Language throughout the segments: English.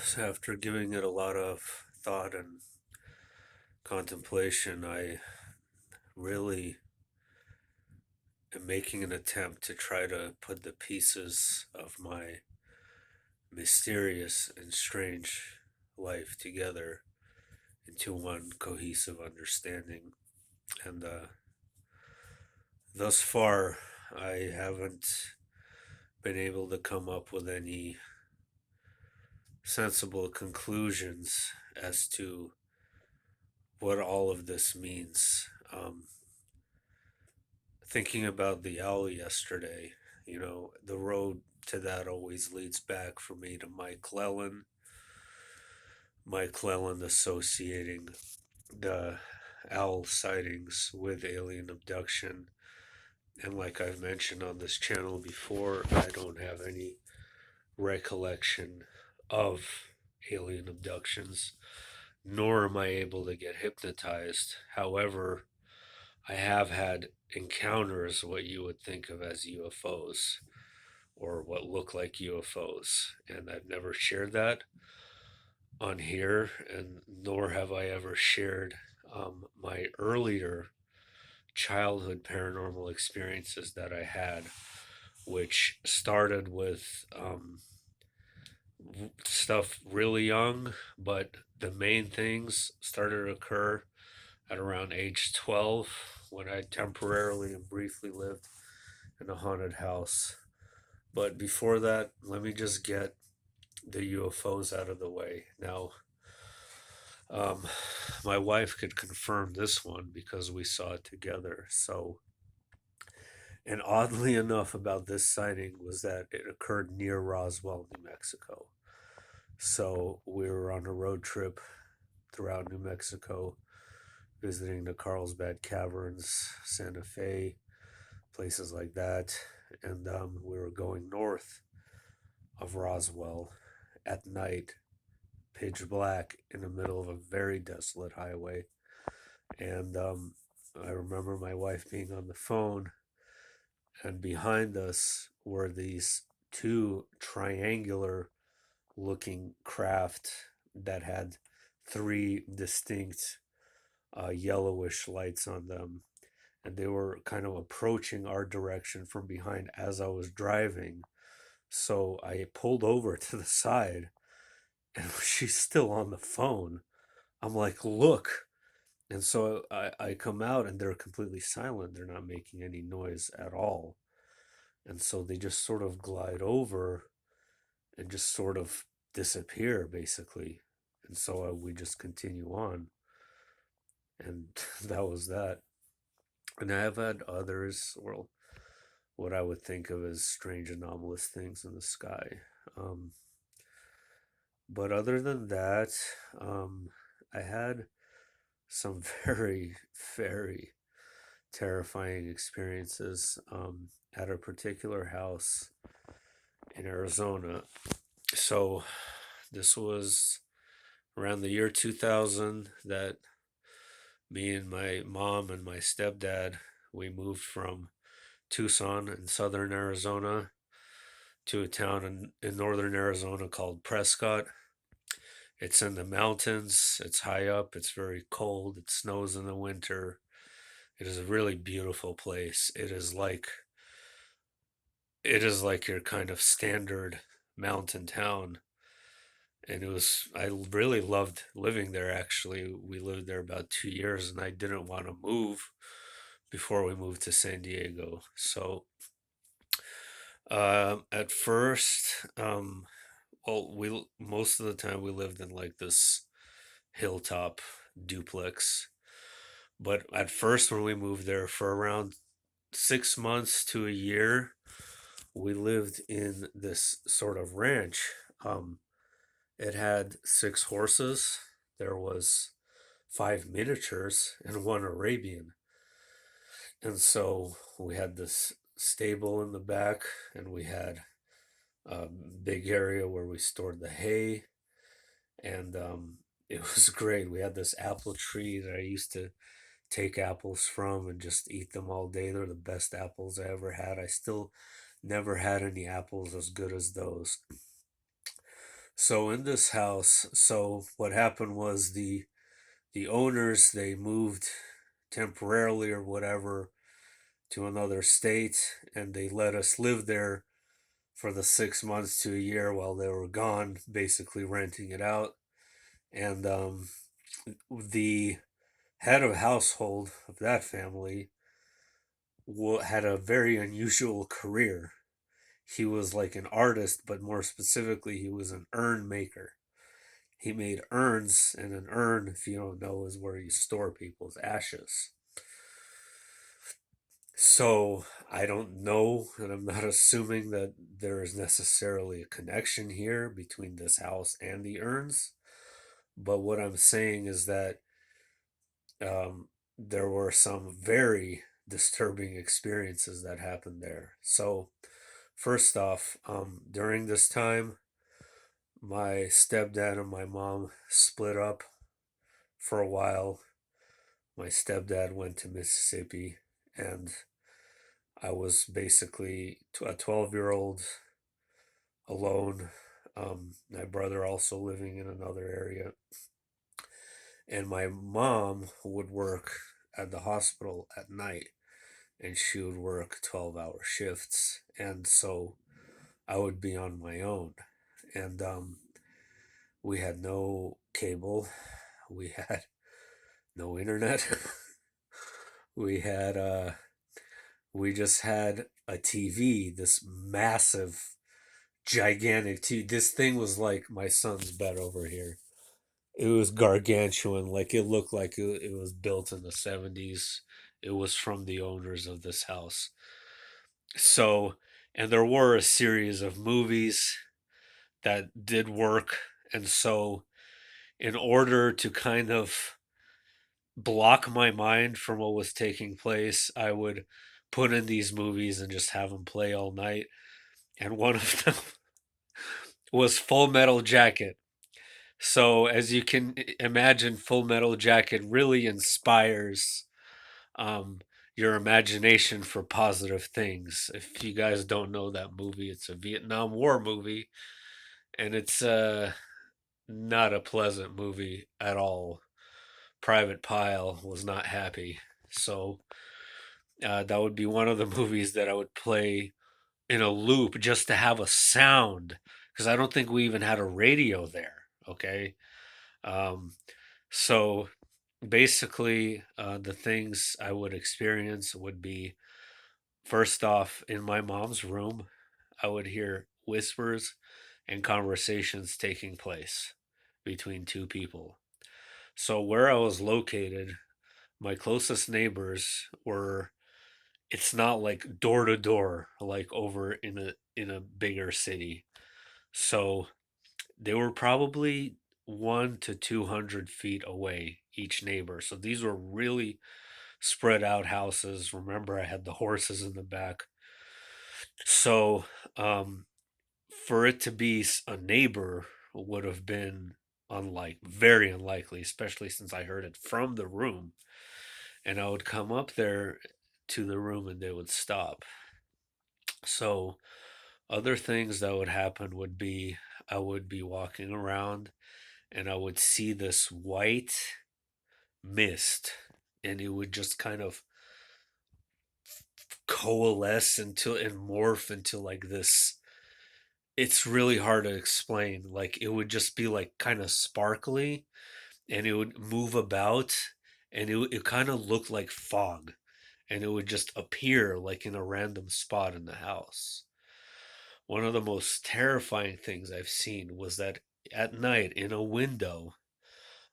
So after giving it a lot of thought and contemplation, I really am making an attempt to try to put the pieces of my mysterious and strange life together into one cohesive understanding. And thus far, I haven't been able to come up with any sensible conclusions as to what all of this means. Thinking about the owl yesterday, the road to that always leads back for me to Mike Lellan associating the owl sightings with alien abduction. And like I've mentioned on this channel before, I don't have any recollection of alien abductions, nor am I able to get hypnotized. However, I have had encounters what you would think of as UFOs or what look like UFOs, and I've never shared that on here, and nor have I ever shared my earlier childhood paranormal experiences that I had, which started with stuff really young, but the main things started to occur at around age 12 when I temporarily and briefly lived in a haunted house. But before that, let me just get the UFOs out of the way. Now, um, my wife could confirm this one because we saw it together. So, and oddly enough, about this sighting was that it occurred near Roswell, New Mexico. So we were on a road trip throughout New Mexico, visiting the Carlsbad Caverns, Santa Fe, places like that. And we were going north of Roswell at night, pitch black, in the middle of a very desolate highway. And I remember my wife being on the phone, and behind us were these two triangular looking craft that had three distinct yellowish lights on them. And they were kind of approaching our direction from behind as I was driving. So I pulled over to the side, and she's still on the phone. I'm like, look. And so I come out, and they're completely silent. They're not making any noise at all. And so they just sort of glide over and just sort of disappear, basically. And so we just continue on. And that was that. And I have had others, well, what I would think of as strange anomalous things in the sky. Um, but other than that, I had some very, very terrifying experiences at a particular house in Arizona. So this was around the year 2000 that me and my mom and my stepdad, we moved from Tucson in southern Arizona to a town in northern Arizona called Prescott. It's in the mountains, it's high up, it's very cold, it snows in the winter. It is a really beautiful place. It is like your kind of standard mountain town. And I really loved living there actually. We lived there about 2 years, and I didn't want to move before we moved to San Diego. So at first, well, we most of the time we lived in like this hilltop duplex. But at first, when we moved there for around 6 months to a year, we lived in this sort of ranch. Um, it had six horses. There was five miniatures and one Arabian. And so we had this stable in the back, and we had a big area where we stored the hay. And it was great. We had this apple tree that I used to take apples from and just eat them all day. They're the best apples I ever had. I still never had any apples as good as those. So in this house, so what happened was the owners, they moved temporarily or whatever to another state, and they let us live there for the 6 months to a year while they were gone, basically renting it out. And the head of household of that family had a very unusual career. He was like an artist, but more specifically, he was an urn maker. He made urns, and an urn, if you don't know, is where you store people's ashes. So I don't know, and I'm not assuming that there is necessarily a connection here between this house and the urns. But what I'm saying is that there were some very disturbing experiences that happened there. So, first off, during this time, my stepdad and my mom split up for a while. My stepdad went to Mississippi, and I was basically a 12-year-old alone. My brother also living in another area. And my mom would work at the hospital at night, and she would work 12-hour shifts. And so I would be on my own. And we had no cable, we had no internet. we had we just had a TV, this massive, gigantic TV. This thing was like my son's bed over here. It was gargantuan. Like it looked like it was built in the 70s. It was from the owners of this house. So, and there were a series of movies that did work. And so, in order to kind of block my mind from what was taking place, I would put in these movies and just have them play all night. And one of them was Full Metal Jacket. So, as you can imagine, Full Metal Jacket really inspires um, your imagination for positive things. If you guys don't know that movie, it's a Vietnam War movie, and it's not a pleasant movie at all. Private Pile was not happy. So, that would be one of the movies that I would play in a loop just to have a sound, because I don't think we even had a radio there. Okay. Um, so basically, the things I would experience would be, first off, in my mom's room, I would hear whispers and conversations taking place between two people. So, where I was located, my closest neighbors were, it's not like door to door like over in a bigger city. So, they were probably 1 to 200 feet away, each neighbor. So these were really spread out houses. Remember, I had the horses in the back. So, um, for it to be a neighbor would have been very unlikely, especially since I heard it from the room. And I would come up there to the room and they would stop. So, other things that would happen would be I would be walking around and I would see this white mist, and it would just kind of coalesce into and morph into like this. It's really hard to explain. Like it would just be like kind of sparkly, and it would move about, and it kind of looked like fog, and it would just appear like in a random spot in the house. One of the most terrifying things I've seen was that at night in a window,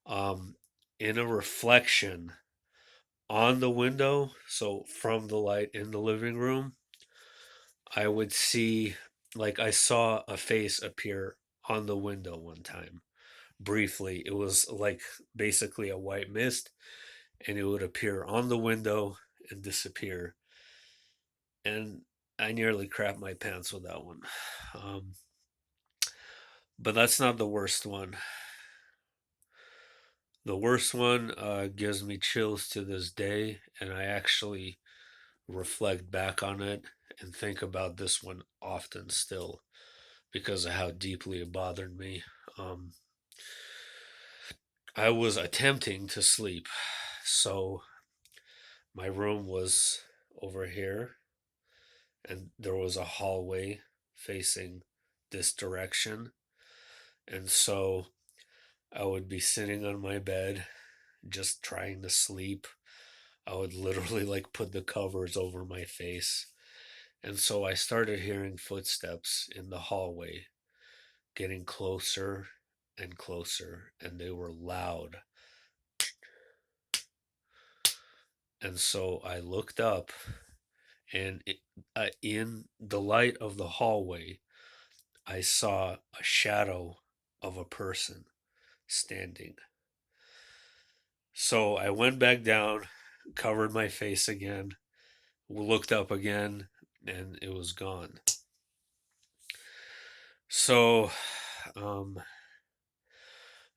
um, in a reflection on the window, so from the light in the living room, I would see, like, I saw a face appear on the window one time. Briefly, it was like basically a white mist, and it would appear on the window and disappear. And I nearly crapped my pants with that one. Um, but that's not the worst one. The worst one gives me chills to this day, and I actually reflect back on it and think about this one often still because of how deeply it bothered me. Um, I was attempting to sleep. So my room was over here, and there was a hallway facing this direction. And so I would be sitting on my bed just trying to sleep. I would literally like put the covers over my face. And so I started hearing footsteps in the hallway getting closer and closer, and they were loud. And so I looked up, and in the light of the hallway, I saw a shadow of a person standing. So I went back down, covered my face again, looked up again, and it was gone. So, um,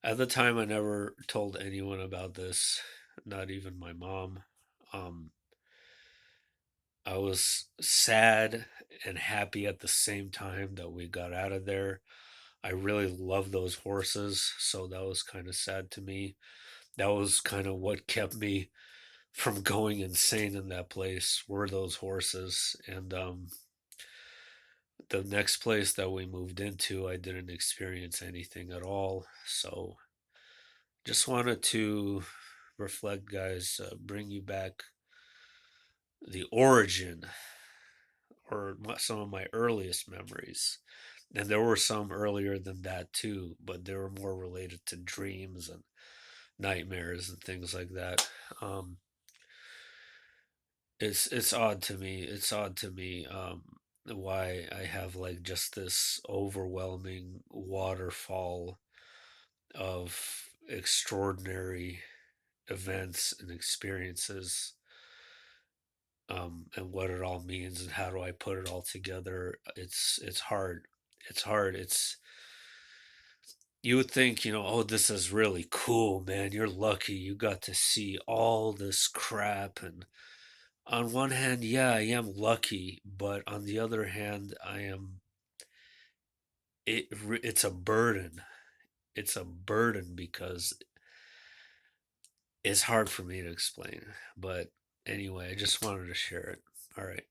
at the time, I never told anyone about this, not even my mom. Um, I was sad and happy at the same time that we got out of there. I really love those horses, so that was kind of sad to me. That was kind of what kept me from going insane in that place were those horses. And the next place that we moved into, I didn't experience anything at all. So just wanted to reflect, guys, bring you back the origin or some of my earliest memories. And there were some earlier than that too, but they were more related to dreams and nightmares and things like that. Um, it's odd to me. It's odd to me why I have like just this overwhelming waterfall of extraordinary events and experiences, and what it all means and how do I put it all together. It's hard. It's hard. It's you would think, oh, this is really cool, man. You're lucky you got to see all this crap. And on one hand, yeah, I am lucky, but on the other hand, it's a burden. It's a burden because it's hard for me to explain. But anyway, I just wanted to share it. All right.